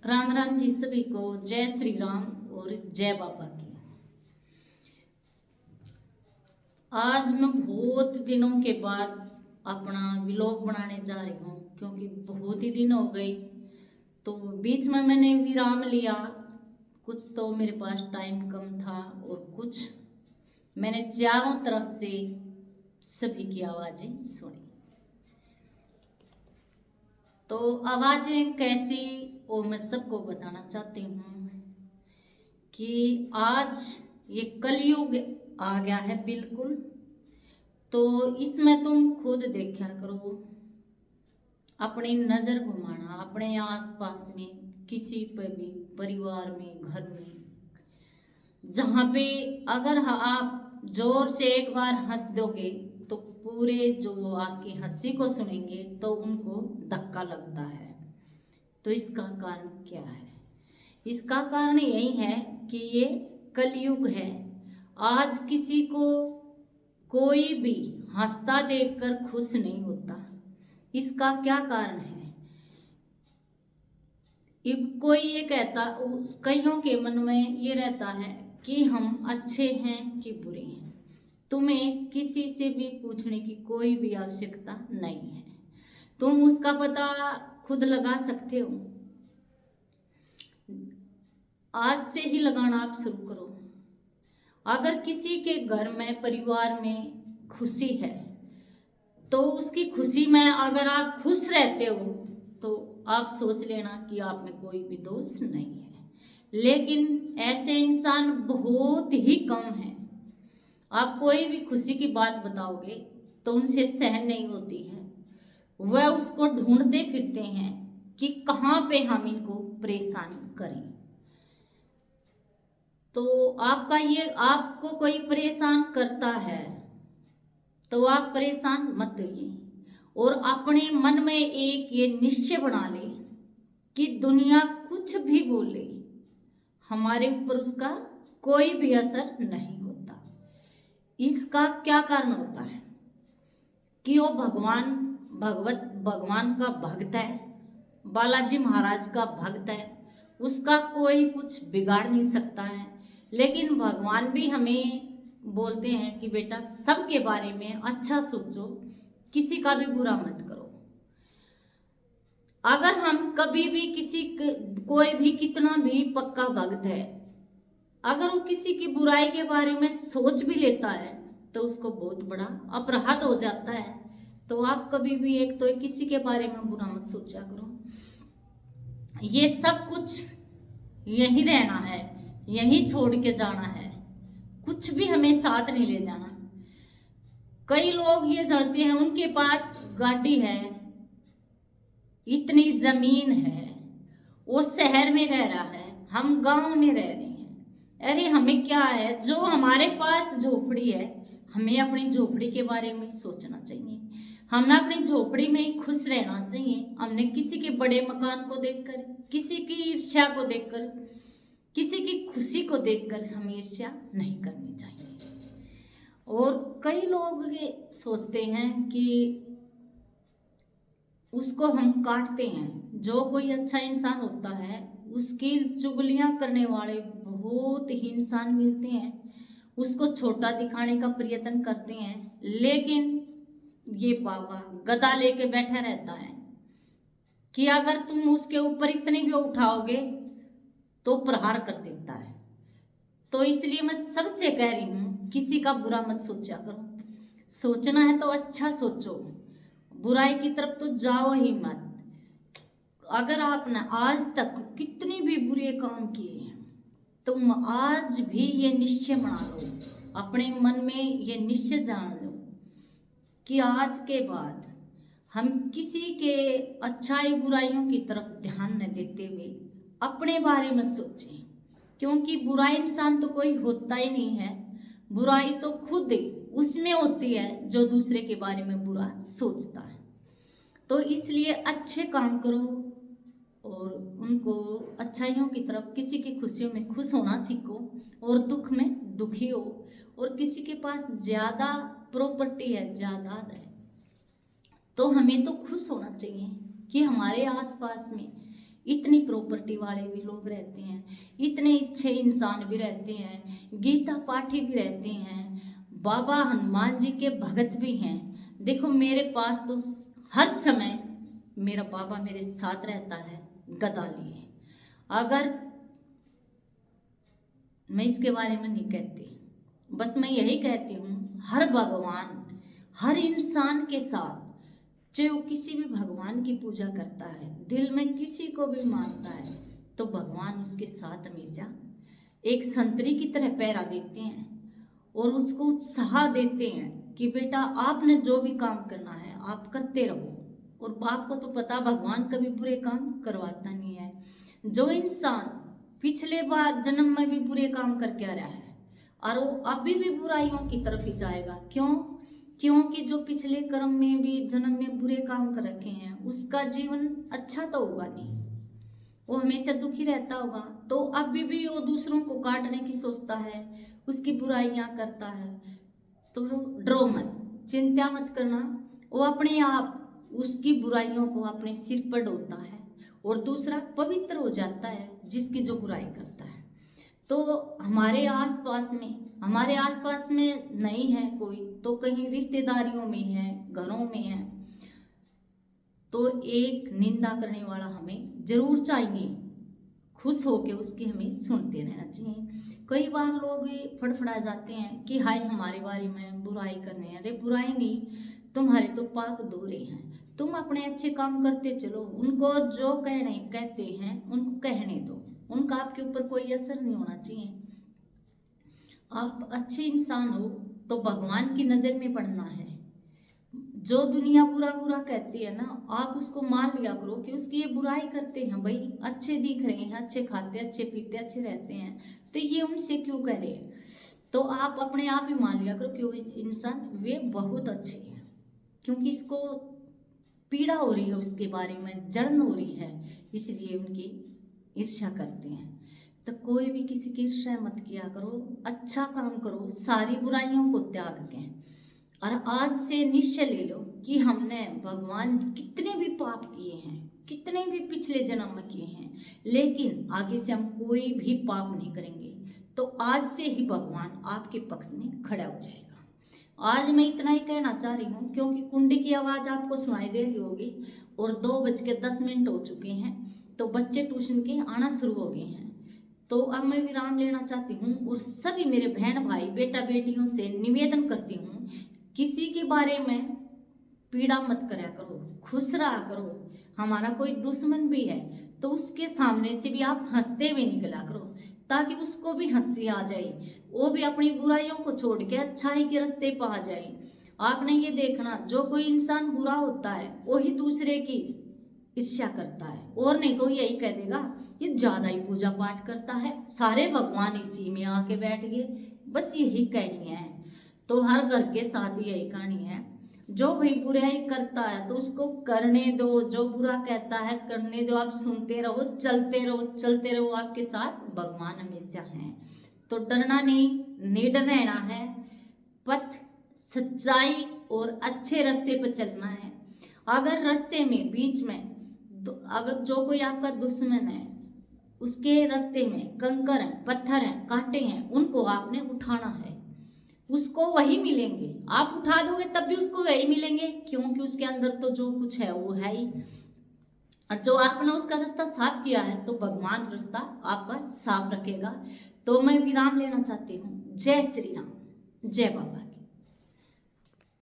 राम राम जी सभी को। जय श्री राम और जय बाबा की। आज मैं बहुत दिनों के बाद अपना व्लॉग बनाने जा रही हूँ क्योंकि बहुत ही दिन हो गए। तो बीच में मैंने विराम लिया, कुछ तो मेरे पास टाइम कम था और कुछ मैंने चारों तरफ से सभी की आवाज़ें सुनी। तो आवाज़ें कैसी वो मैं सबको बताना चाहती हूँ कि आज ये कलयुग आ गया है बिल्कुल। तो इसमें तुम खुद देखा करो, अपनी नज़र घुमाना अपने आसपास में, किसी पे भी, परिवार में, घर में, जहाँ पे अगर आप जोर से एक बार हंस दोगे तो पूरे जो आपकी हंसी को सुनेंगे तो उनको धक्का लगता है। तो इसका कारण क्या है? इसका कारण यही है कि ये कलयुग है। आज किसी को कोई भी हंसता देखकर खुश नहीं होता। इसका क्या कारण है? कोई ये कहता, कईयों के मन में ये रहता है कि हम अच्छे हैं कि बुरे हैं। तुम्हें किसी से भी पूछने की कोई भी आवश्यकता नहीं है, तुम उसका पता खुद लगा सकते हो। आज से ही लगाना आप शुरू करो। अगर किसी के घर में, परिवार में खुशी है तो उसकी खुशी में अगर आप खुश रहते हो तो आप सोच लेना कि आप में कोई भी दोष नहीं है। लेकिन ऐसे इंसान बहुत ही कम हैं। आप कोई भी खुशी की बात बताओगे तो उनसे सहन नहीं होती है। वह उसको ढूंढते फिरते हैं कि कहाँ पे हम इनको परेशान करें। तो आपको कोई परेशान करता है तो आप परेशान मत होइए और अपने मन में एक ये निश्चय बना ले कि दुनिया कुछ भी बोले, हमारे ऊपर उसका कोई भी असर नहीं होता। इसका क्या कारण होता है कि वो भगवान का भक्त है, बालाजी महाराज का भक्त है, उसका कोई कुछ बिगाड़ नहीं सकता है। लेकिन भगवान भी हमें बोलते हैं कि बेटा सबके बारे में अच्छा सोचो, किसी का भी बुरा मत करो। अगर हम कभी भी कोई भी कितना भी पक्का भक्त है, अगर वो किसी की बुराई के बारे में सोच भी लेता है तो उसको बहुत बड़ा अपराध हो जाता है। तो आप कभी भी एक तो किसी के बारे में बुरा मत सोचा करो। ये सब कुछ यहीं रहना है, यहीं छोड़ के जाना है, कुछ भी हमें साथ नहीं ले जाना। कई लोग ये जड़ते हैं, उनके पास गाड़ी है, इतनी जमीन है, वो शहर में रह रहा है, हम गांव में रह रहे हैं। अरे हमें क्या है, जो हमारे पास झोपड़ी है हमें अपनी झोपड़ी के बारे में सोचना चाहिए। हमने अपनी झोपड़ी में ही खुश रहना चाहिए। हमने किसी के बड़े मकान को देखकर, किसी की ईर्ष्या को देखकर, किसी की खुशी को देखकर हमें ईर्ष्या नहीं करनी चाहिए। और कई लोग ये सोचते हैं कि उसको हम काटते हैं। जो कोई अच्छा इंसान होता है उसकी चुगलियां करने वाले बहुत ही इंसान मिलते हैं, उसको छोटा दिखाने का प्रयत्न करते हैं। लेकिन ये बाबा गदा लेके बैठा रहता है कि अगर तुम उसके ऊपर इतनी भी उठाओगे तो प्रहार कर देता है। तो इसलिए मैं सबसे कह रही हूँ, किसी का बुरा मत सोचा करो। सोचना है तो अच्छा सोचो, बुराई की तरफ तो जाओ ही मत। अगर आपने आज तक कितने भी बुरे काम किए हैं, तुम आज भी ये निश्चय बना लो, अपने मन में ये निश्चय जान लो कि आज के बाद हम किसी के अच्छाई बुराइयों की तरफ ध्यान न देते हुए अपने बारे में सोचें। क्योंकि बुरा इंसान तो कोई होता ही नहीं है, बुराई तो खुद उसमें होती है जो दूसरे के बारे में बुरा सोचता है। तो इसलिए अच्छे काम करो और उनको अच्छाइयों की तरफ, किसी की खुशियों में खुश होना सीखो और दुख में दुखी हो। और किसी के पास ज़्यादा प्रॉपर्टी है, जायदाद है, तो हमें तो खुश होना चाहिए कि हमारे आसपास में इतनी प्रॉपर्टी वाले भी लोग रहते हैं, इतने अच्छे इंसान भी रहते हैं, गीता पाठी भी रहते हैं, बाबा हनुमान जी के भगत भी हैं। देखो मेरे पास तो हर समय मेरा बाबा मेरे साथ रहता है गदा लिए। अगर मैं इसके बारे में नहीं कहती, बस मैं यही कहती हूँ हर भगवान हर इंसान के साथ, चाहे वो किसी भी भगवान की पूजा करता है, दिल में किसी को भी मानता है, तो भगवान उसके साथ हमेशा एक संतरी की तरह पहरा देते हैं और उसको उत्साह देते हैं कि बेटा आपने जो भी काम करना है आप करते रहो। और आपको तो पता भगवान कभी बुरे काम करवाता नहीं है। जो इंसान पिछले बार जन्म में भी बुरे काम करके आ रहा है और वो अभी भी बुराइयों की तरफ ही जाएगा, क्यों? क्योंकि जो पिछले कर्म में भी जन्म में बुरे काम कर रखे हैं उसका जीवन अच्छा तो होगा नहीं, वो हमेशा दुखी रहता होगा। तो अभी भी वो दूसरों को काटने की सोचता है, उसकी बुराइयां करता है। तो डरो मत, चिंता मत करना, वो अपने आप उसकी बुराइयों को अपने सिर पर ढोता है और दूसरा पवित्र हो जाता है जिसकी जो बुराई करता है। तो हमारे आसपास में नहीं है कोई, तो कहीं रिश्तेदारियों में है, घरों में है, तो एक निंदा करने वाला हमें जरूर चाहिए, खुश होके उसकी हमें सुनते रहना चाहिए। कई बार लोग फड़फड़ा जाते हैं कि हाय हमारे बारे में बुराई करने हैं। अरे बुराई नहीं, तुम्हारे तो पाप धोरे हैं, तुम अपने अच्छे काम करते चलो, उनको जो कहने कहते हैं उनको कहने दो, उनका आपके ऊपर कोई असर नहीं होना चाहिए। आप अच्छे इंसान हो तो भगवान की नज़र में पड़ना है। जो दुनिया बुरा बुरा कहती है ना, आप उसको मान लिया करो कि उसकी ये बुराई करते हैं, भाई अच्छे दिख रहे हैं, अच्छे खाते अच्छे पीते अच्छे रहते हैं, तो ये उनसे क्यों कह रहे हैं? तो आप अपने आप ही मान लिया करो कि वो इंसान वे बहुत अच्छे हैं, क्योंकि इसको पीड़ा हो रही है, उसके बारे में जलन हो रही है, इसलिए उनकी ईर्ष्या करते हैं। तो कोई भी किसी की ईर्ष्या मत किया करो, अच्छा काम करो, सारी बुराइयों को त्याग के। और आज से निश्चय ले लो कि हमने भगवान कितने भी पाप किए हैं, कितने भी पिछले जन्म में किए हैं, लेकिन आगे से हम कोई भी पाप नहीं करेंगे। तो आज से ही भगवान आपके पक्ष में खड़ा हो जाएगा। आज मैं इतना ही कहना चाह रही हूँ, क्योंकि कुंडी की आवाज़ आपको सुनाई दे रही होगी और 2:10 हो चुके हैं, तो बच्चे ट्यूशन के आना शुरू हो गए हैं। तो अब मैं विराम लेना चाहती हूँ और सभी मेरे बहन भाई बेटा बेटियों से निवेदन करती हूँ, किसी के बारे में पीड़ा मत करा करो, खुश रहा करो। हमारा कोई दुश्मन भी है तो उसके सामने से भी आप हंसते हुए निकला करो, ताकि उसको भी हंसी आ जाए, वो भी अपनी बुराइयों को छोड़ के अच्छाई के रास्ते पर आ जाए। आपने ये देखना, जो कोई इंसान बुरा होता है वही दूसरे की ईर्ष्या करता है, और नहीं तो यही कह देगा ये ज्यादा ही पूजा पाठ करता है, सारे भगवान इसी में आके बैठ गए। बस यही कहनी है। तो हर घर के साथ यही कहानी है, जो भाई बुराई करता है तो उसको करने दो, जो बुरा कहता है करने दो, आप सुनते रहो, चलते रहो, चलते रहो, आपके साथ भगवान हमेशा हैं। तो डरना नहीं, निडर रहना है, पथ सच्चाई और अच्छे रास्ते पर चलना है। अगर रास्ते में बीच में अगर जो कोई आपका दुश्मन है, उसके रास्ते में कंकर हैं, पत्थर हैं, कांटे हैं, उनको आपने उठाना है, उसको वही मिलेंगे। आप उठा दोगे तब भी उसको वही मिलेंगे, क्योंकि उसके अंदर तो जो कुछ है वो है ही। और जो आपने उसका रास्ता साफ किया है तो भगवान रास्ता आपका साफ रखेगा। तो मैं विराम लेना चाहती हूँ। जय श्री राम, जय बाबा।